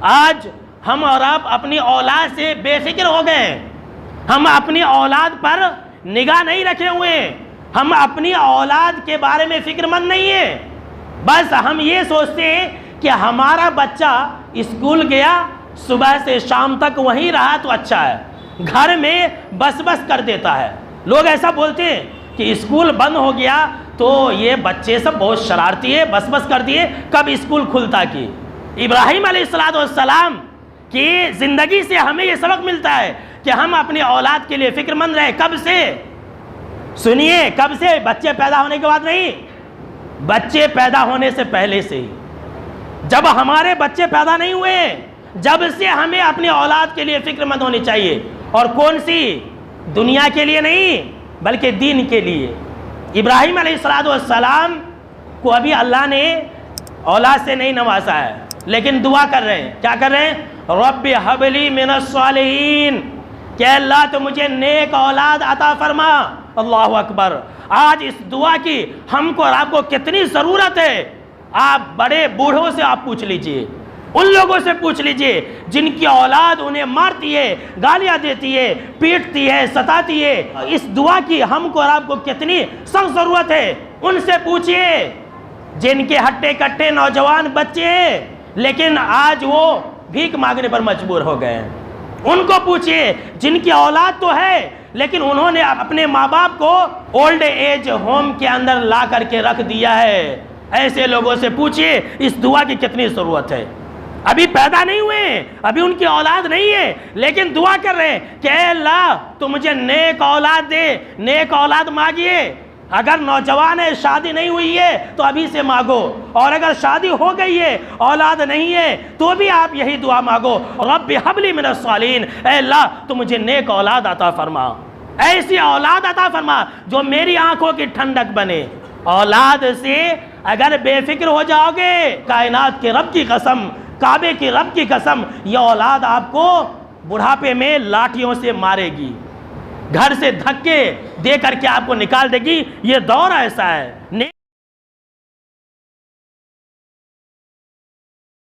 आज हम और आप अपनी औलाद से बेफिक्र हो गए। हम अपनी औलाद पर निगाह नहीं रखे हुए, हम अपनी औलाद के बारे में फिक्रमंद नहीं है। बस हम ये सोचते हैं कि हमारा बच्चा स्कूल गया, सुबह से शाम तक वहीं रहा तो अच्छा है, घर में बस बस कर देता है। लोग ऐसा बोलते हैं कि स्कूल बंद हो गया तो ये बच्चे सब बहुत शरारती है, बस बस कर दिए, कब स्कूल खुलता कि। इब्राहीम अलैहिस्सलाम की ज़िंदगी से हमें ये सबक मिलता है कि हम अपनी औलाद के लिए फ़िक्रमंद रहे। कब से? सुनिए, कब से? बच्चे पैदा होने के बाद नहीं, बच्चे पैदा होने से पहले से ही। जब हमारे बच्चे पैदा नहीं हुए, जब से हमें अपनी औलाद के लिए फ़िक्रमंद होनी चाहिए। और कौन सी? दुनिया के लिए नहीं, बल्कि दीन के लिए। इब्राहीम अलैहिस्सलाम को अभी अल्लाह ने औलाद से नहीं नवाजा है, लेकिन दुआ कर रहे हैं। क्या कर रहे हैं? रब्बि हबली मिनस सालिहीन, कि अल्लाह तो मुझे नेक औलाद अता फरमा। अल्लाहु अकबर। आज इस दुआ की हमको और आपको कितनी ज़रूरत है। आप बड़े बूढ़ों से आप पूछ लीजिए, उन लोगों से पूछ लीजिए जिनकी औलाद उन्हें मारती है, गालियाँ देती है, पीटती है, सताती है। इस दुआ की हमको और आपको कितनी सख्त ज़रूरत है। उनसे पूछिए जिनके हट्टे कट्टे नौजवान बच्चे हैं, लेकिन आज वो भीख मांगने पर मजबूर हो गए हैं। उनको पूछिए जिनकी औलाद तो है, लेकिन उन्होंने अपने माँ बाप को ओल्ड एज होम के अंदर ला करके रख दिया है। ऐसे लोगों से पूछिए इस दुआ की कितनी ज़रूरत है। अभी पैदा नहीं हुए, अभी उनकी औलाद नहीं है, लेकिन दुआ कर रहे हैं कि अल्लाह तो मुझे नेक औलाद दे। नेक औलाद मांगिए। अगर नौजवान है, शादी नहीं हुई है तो अभी से मांगो, और अगर शादी हो गई है, औलाद नहीं है, तो भी आप यही दुआ मांगो, रब्बि हबली मिनस सालिहीन, अल्लाह तो मुझे नेक औलाद अता फरमा। ऐसी औलाद अता फरमा जो मेरी आंखों की ठंडक बने। औलाद से अगर बेफिक्र हो जाओगे, कायनात के रब की कसम, काबे की रब की कसम, ये औलाद आपको बुढ़ापे में लाठियों से मारेगी, घर से धक्के दे करके आपको निकाल देगी। ये दौर ऐसा है।